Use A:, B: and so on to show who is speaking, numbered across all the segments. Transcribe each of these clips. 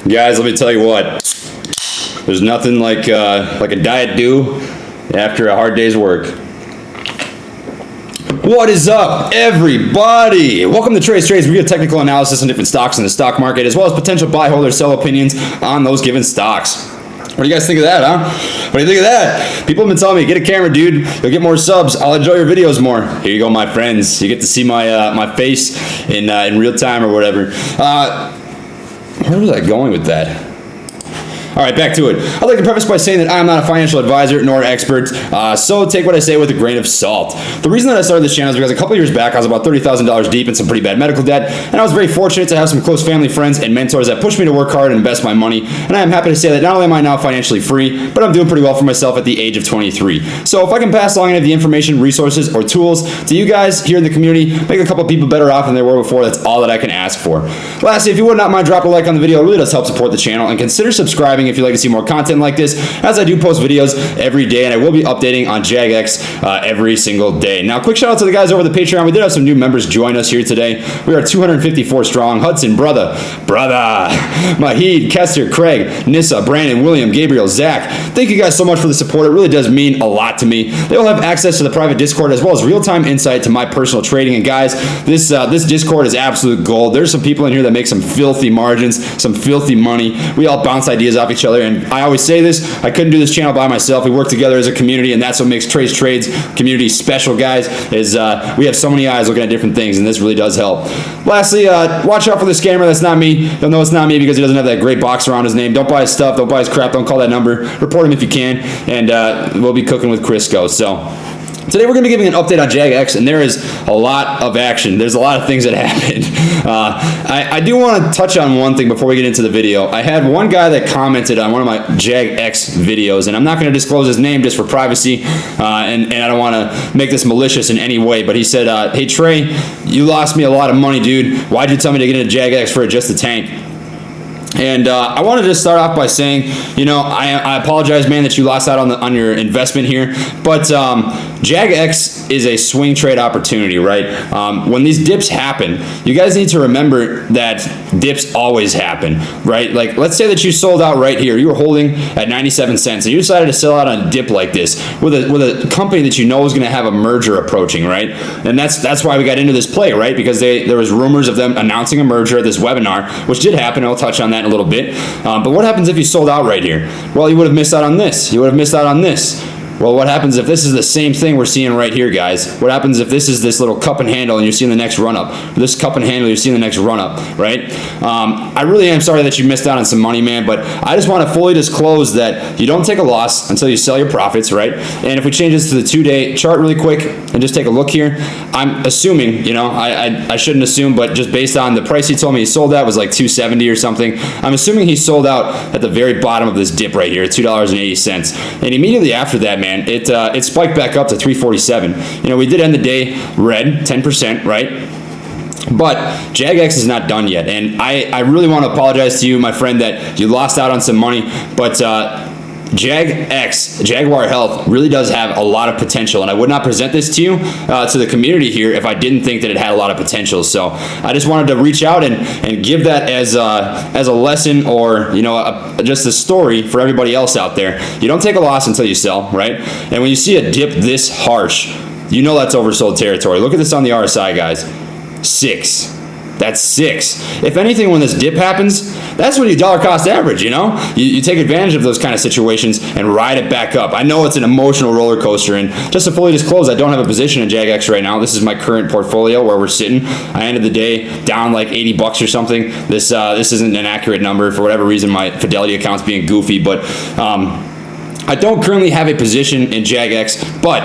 A: Guys, let me tell you what. There's nothing like a diet do after a hard day's work. What is up, everybody? Welcome to Trades. We get technical analysis on different stocks in the stock market, as well as potential buy, hold, or sell opinions on those given stocks. What do you guys think of that, huh? What do you think of that? People have been telling me, get a camera, dude. You'll get more subs. I'll enjoy your videos more. Here you go, my friends. You get to see my my face in real time or whatever. Where was I going with that? All right, back to it. I'd like to preface by saying that I am not a financial advisor nor expert, so take what I say with a grain of salt. The reason that I started this channel is because a couple years back, I was about $30,000 deep in some pretty bad medical debt, and I was very fortunate to have some close family friends and mentors that pushed me to work hard and invest my money, and I am happy to say that not only am I now financially free, but I'm doing pretty well for myself at the age of 23. So if I can pass along any of the information, resources, or tools to you guys here in the community, make a couple people better off than they were before, that's all that I can ask for. Lastly, if you would not mind dropping a like on the video, it really does help support the channel, and consider subscribing if you'd like to see more content like this, as I do post videos every day, and I will be updating on JAGX every single day. Now, quick shout out to the guys over the Patreon. We did have some new members join us here today. We are 254 strong. Hudson, brother, Mahid, Kester, Craig, Nissa, Brandon, William, Gabriel, Zach. Thank you guys so much for the support. It really does mean a lot to me. They will have access to the private Discord as well as real-time insight to my personal trading. And guys, this Discord is absolute gold. There's some people in here that make some filthy margins, some filthy money. We all bounce ideas off each other, and I always say this, I couldn't do this channel by myself. We work together as a community, and that's what makes Trades community special, guys, is we have so many eyes looking at different things, and this really does help. Lastly, watch out for the scammer. That's not me. You'll know it's not me because he doesn't have that great box around his name. Don't buy his stuff. Don't buy his crap. Don't call that number. Report him if you can, and we'll be cooking with Crisco. So today we're going to be giving an update on JAGX, and there is a lot of action. There's a lot of things that happened. I do want to touch on one thing before we get into the video. I had one guy that commented on one of my JAGX videos, and I'm not going to disclose his name just for privacy, and I don't want to make this malicious in any way, but he said, hey Trey, you lost me a lot of money, dude. Why'd you tell me to get into JAGX for just a tank? And I wanted to start off by saying, you know, I apologize, man, that you lost out on your investment here. But JAGX is a swing trade opportunity, right? When these dips happen, you guys need to remember that dips always happen, right? Like, let's say that you sold out right here. You were holding at 97 cents, and you decided to sell out on a dip like this with a company that you know is going to have a merger approaching, right? And that's why we got into this play, right? Because there was rumors of them announcing a merger at this webinar, which did happen. I'll touch on that in a little bit. But what happens if you sold out right here? Well, you would have missed out on this. You would have missed out on this. Well, what happens if this is the same thing we're seeing right here, guys? What happens if this is this little cup and handle and you're seeing the next run up? This cup and handle, you're seeing the next run up, right? I really am sorry that you missed out on some money, man, but I just want to fully disclose that you don't take a loss until you sell your profits, right? And if we change this to the 2-day chart really quick and just take a look here, I'm assuming, you know, I shouldn't assume, but just based on the price he told me he sold at was like $2.70 or something, I'm assuming he sold out at the very bottom of this dip right here at $2.80. And immediately after that, man, it spiked back up to 347. You know, we did end the day red, 10%, right? But JAGX is not done yet, and I really want to apologize to you, my friend, that you lost out on some money, but JAGX, Jaguar Health, really does have a lot of potential, and I would not present this to you, to the community here, if I didn't think that it had a lot of potential. So I just wanted to reach out and give that as a lesson, or, you know, just a story for everybody else out there. You don't take a loss until you sell, right? And when you see a dip this harsh, you know that's oversold territory. Look at this on the RSI, guys. 6. That's 6. If anything, when this dip happens, that's when you dollar cost average, you know? You take advantage of those kind of situations and ride it back up. I know it's an emotional roller coaster, and just to fully disclose, I don't have a position in JAGX right now. This is my current portfolio where we're sitting. I ended the day down like 80 bucks or something. This isn't an accurate number. For whatever reason, my Fidelity account's being goofy, but I don't currently have a position in JAGX, but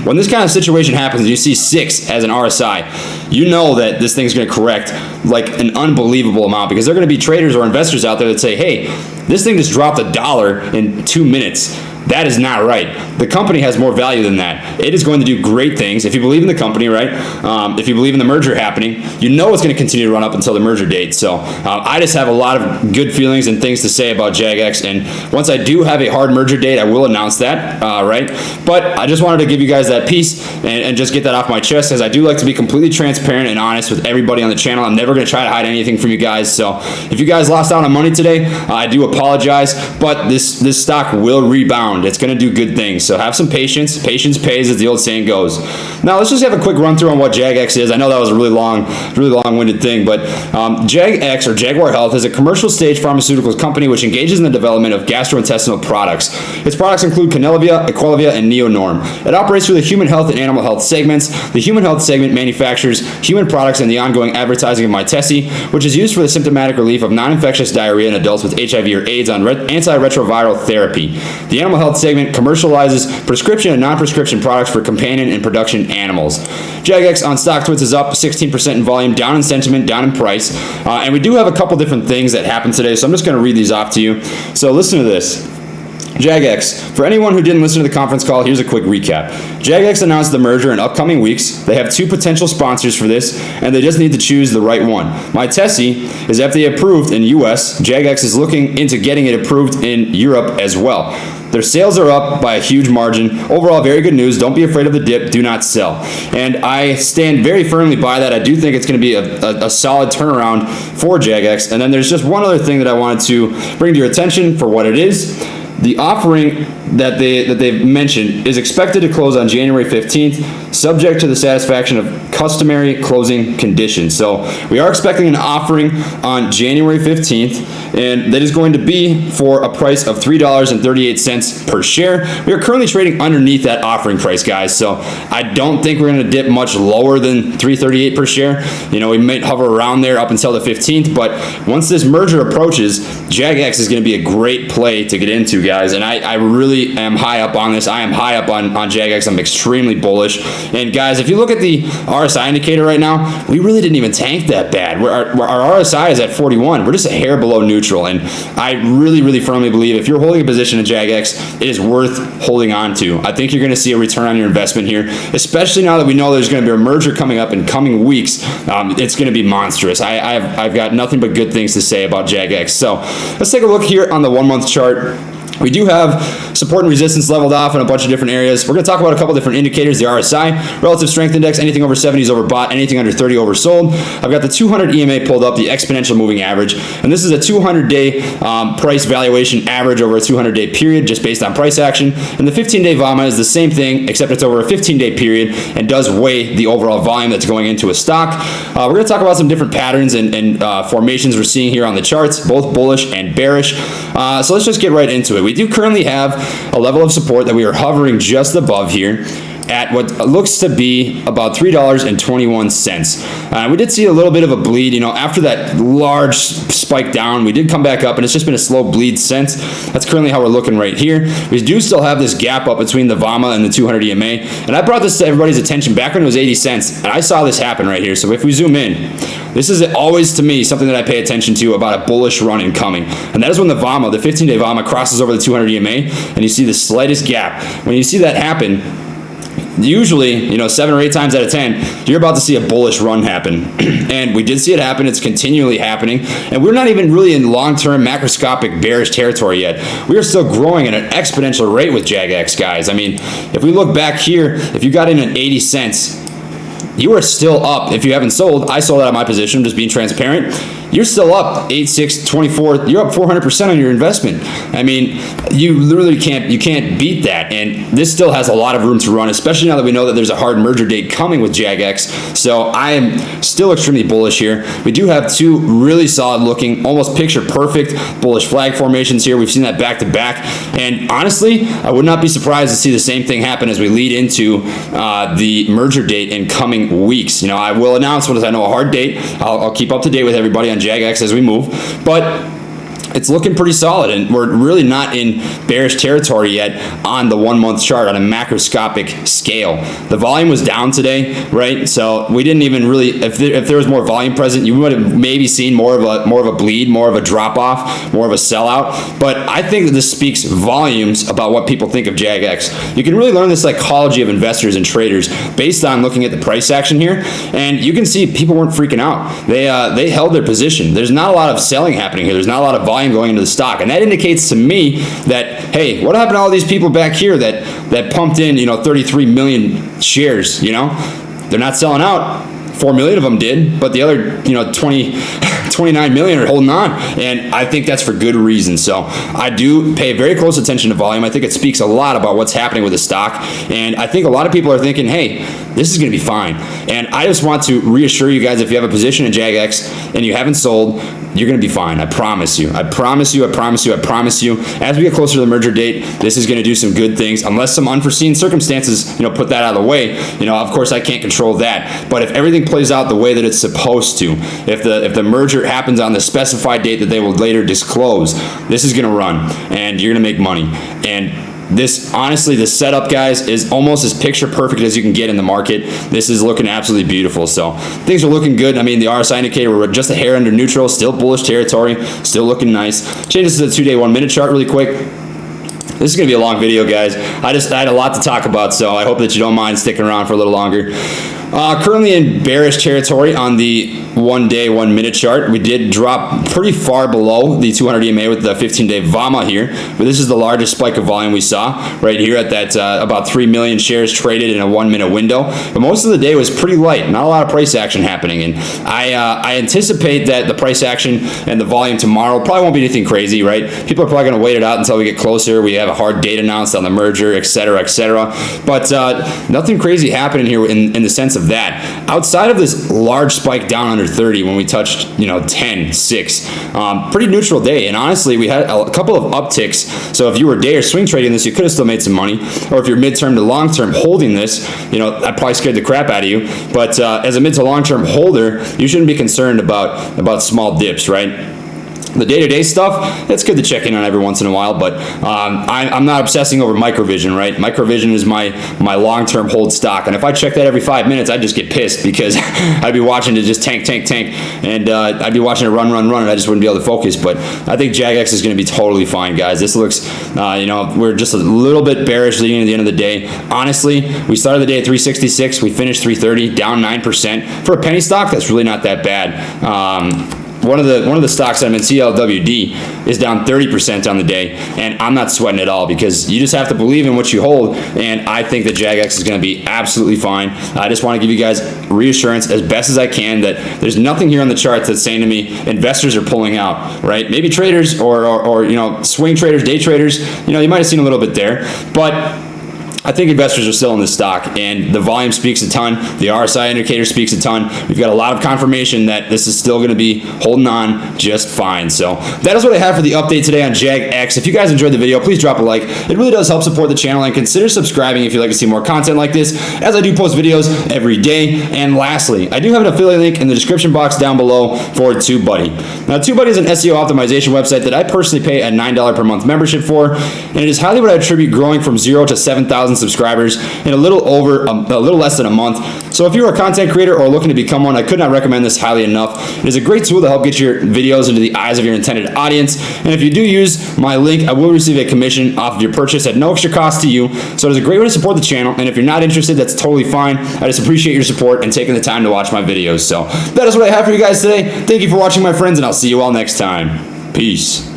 A: when this kind of situation happens and you see 6 as an RSI, you know that this thing's going to correct like an unbelievable amount, because there are going to be traders or investors out there that say, hey, this thing just dropped $1 in 2 minutes. That is not right. The company has more value than that. It is going to do great things. If you believe in the company, right? If you believe in the merger happening, you know it's going to continue to run up until the merger date. So I just have a lot of good feelings and things to say about JAGX. And once I do have a hard merger date, I will announce that, right? But I just wanted to give you guys that piece and just get that off my chest, because I do like to be completely transparent and honest with everybody on the channel. I'm never going to try to hide anything from you guys. So if you guys lost out on money today, I do apologize, but this stock will rebound. It's going to do good things. So have some patience. Patience pays, as the old saying goes. Now let's just have a quick run through on what JAGX is. I know that was a really long-winded thing, but JAGX, or Jaguar Health, is a commercial stage pharmaceuticals company which engages in the development of gastrointestinal products. Its products include Canalevia, Equilevia, and Neonorm. It operates through the human health and animal health segments. The human health segment manufactures human products and the ongoing advertising of Mytesi, which is used for the symptomatic relief of non-infectious diarrhea in adults with HIV or AIDS on antiretroviral therapy. The animal health segment commercializes prescription and non-prescription products for companion and production animals. JAGX on StockTwits is up 16% in volume, down in sentiment, down in price. And we do have a couple different things that happened today, so I'm just going to read these off to you. So listen to this. JAGX. For anyone who didn't listen to the conference call, here's a quick recap. JAGX announced the merger in upcoming weeks. They have 2 potential sponsors for this, and they just need to choose the right one. Mytesi is FDA approved in US. JAGX is looking into getting it approved in Europe as well. Their sales are up by a huge margin. Overall, very good news. Don't be afraid of the dip. Do not sell. And I stand very firmly by that. I do think it's going to be a solid turnaround for JAGX. And then there's just one other thing that I wanted to bring to your attention for what it is. The offering that they've mentioned is expected to close on January 15th, subject to the satisfaction of customary closing conditions. So we are expecting an offering on January 15th, and that is going to be for a price of $3.38 per share. We are currently trading underneath that offering price, guys. So I don't think we're going to dip much lower than $3.38 per share. You know, we might hover around there up until the 15th, but once this merger approaches, JAGX is going to be a great play to get into, guys. And I really am high up on this. I am high up on JAGX. I'm extremely bullish. And guys, if you look at the RSI indicator right now, we really didn't even tank that bad. Our RSI is at 41. We're just a hair below neutral. And I really firmly believe if you're holding a position in JAGX, it is worth holding on to. I think you're going to see a return on your investment here, especially now that we know there's going to be a merger coming up in coming weeks. It's going to be monstrous. I've got nothing but good things to say about JAGX. So let's take a look here on the 1-month chart. We do have support and resistance leveled off in a bunch of different areas. We're going to talk about a couple different indicators. The RSI, relative strength index, anything over 70 is overbought, anything under 30 oversold. I've got the 200 EMA pulled up, the exponential moving average, and this is a 200-day price valuation average over a 200-day period just based on price action. And the 15-day VWMA is the same thing, except it's over a 15-day period and does weigh the overall volume that's going into a stock. We're going to talk about some different patterns and formations we're seeing here on the charts, both bullish and bearish. So let's just get right into it. We do currently have a level of support that we are hovering just above here at what looks to be about $3.21. We did see a little bit of a bleed, you know, after that large spike down. We did come back up, and it's just been a slow bleed since. That's currently how we're looking right here. We do still have this gap up between the VWMA and the 200 EMA, and I brought this to everybody's attention back when it was 80 cents, and I saw this happen right here. So if we zoom in, this is always, to me, something that I pay attention to about a bullish run incoming, and that is when the VWMA, the 15-day VWMA, crosses over the 200 EMA, and you see the slightest gap. When you see that happen, usually, you know, 7 or 8 times out of 10, you're about to see a bullish run happen. And we did see it happen. It's continually happening. And we're not even really in long-term macroscopic bearish territory yet. We are still growing at an exponential rate with JAGX, guys. I mean, if we look back here, if you got in at 80 cents, you are still up. If you haven't sold, I sold out of my position, just being transparent. You're still up 8, 6, 24. You're up 400% on your investment. I mean, you literally can't beat that. And this still has a lot of room to run, especially now that we know that there's a hard merger date coming with JAGX. So I am still extremely bullish here. We do have 2 really solid looking, almost picture perfect bullish flag formations here. We've seen that back to back. And honestly, I would not be surprised to see the same thing happen as we lead into the merger date in coming weeks. You know, I will announce when I know a hard date. I'll keep up to date with everybody on JAGX as we move, but it's looking pretty solid, and we're really not in bearish territory yet on the 1 month chart on a macroscopic scale. The volume was down today, right? So we didn't even really, if there was more volume present, you would have maybe seen more of a bleed, more of a drop off, more of a sellout. But I think that this speaks volumes about what people think of JAGX. You can really learn the psychology of investors and traders based on looking at the price action here, and you can see people weren't freaking out. They held their position. There's not a lot of selling happening here. There's not a lot of volume going into the stock, and that indicates to me that, hey, what happened to all these people back here that pumped in 33 million shares? They're not selling out. 4 million of them did, but the other 29 million are holding on, and I think that's for good reason. So I do pay very close attention to volume. I think it speaks a lot about what's happening with the stock, and I think a lot of people are thinking, hey, this is going to be fine. And I just want to reassure you guys, if you have a position in JAGX and you haven't sold, you're going to be fine. I promise you. I promise you. I promise you. I promise you. As we get closer to the merger date, this is going to do some good things, unless some unforeseen circumstances, put that out of the way. Of course, I can't control that. But if everything plays out the way that it's supposed to, if the merger happens on the specified date that they will later disclose, this is going to run, and you're going to make money. And this, honestly, the setup, guys, is almost as picture perfect as you can get in the market. This is looking absolutely beautiful. So things are looking good. I mean, the RSI indicator, we're just a hair under neutral, still bullish territory, still looking nice. Change this to the 2-day 1 minute chart really quick. This is going to be a long video, guys. I had a lot to talk about, so I hope that you don't mind sticking around for a little longer. Currently in bearish territory on the 1-day 1 minute chart. We did drop pretty far below the 200 EMA with the 15-day VWMA here, but this is the largest spike of volume we saw right here at that about 3 million shares traded in a 1 minute window. But most of the day was pretty light, not a lot of price action happening, and I anticipate that the price action and the volume tomorrow probably won't be anything crazy, right? People are probably going to wait it out until we get closer. We have a hard date announced on the merger, etc., etc. But nothing crazy happening here in the sense of that. Outside of this large spike down under 30 when we touched 10, 6, pretty neutral day. And honestly, we had a couple of upticks. So if you were day or swing trading this, you could have still made some money. Or if you're midterm to long term holding this, that probably scared the crap out of you. But as a mid to long term holder, you shouldn't be concerned about small dips, right? The day-to-day stuff, it's good to check in on every once in a while, but I'm not obsessing over microvision, right? Microvision is my long-term hold stock, and if I check that every 5 minutes, I'd just get pissed because I'd be watching it just tank, and I'd be watching it run, and I just wouldn't be able to focus. But I think JAGX is going to be totally fine, guys. This looks, we're just a little bit bearish leading to the end of the day. Honestly, we started the day at 366, we finished 330, down 9%. For a penny stock, that's really not that bad. One of the stocks I'm in, CLWD, is down 30% on the day, and I'm not sweating at all because you just have to believe in what you hold, and I think that JAGX is going to be absolutely fine. I just want to give you guys reassurance as best as I can that there's nothing here on the chart that's saying to me investors are pulling out, right? Maybe traders or swing traders, day traders, you might have seen a little bit there, but I think investors are still in this stock, and the volume speaks a ton. The RSI indicator speaks a ton. We've got a lot of confirmation that this is still going to be holding on just fine. So that is what I have for the update today on JAGX. If you guys enjoyed the video, please drop a like. It really does help support the channel, and consider subscribing if you'd like to see more content like this, as I do post videos every day. And lastly, I do have an affiliate link in the description box down below for TubeBuddy. Now, TubeBuddy is an SEO optimization website that I personally pay a $9 per month membership for, and it is highly what I attribute growing from 0 to 7,000 subscribers in a little less than a month. So if you're a content creator or looking to become one, I could not recommend this highly enough. It is a great tool to help get your videos into the eyes of your intended audience. And if you do use my link, I will receive a commission off of your purchase at no extra cost to you. So it is a great way to support the channel. And if you're not interested, that's totally fine. I just appreciate your support and taking the time to watch my videos. So that is what I have for you guys today. Thank you for watching, my friends, and I'll see you all next time. Peace.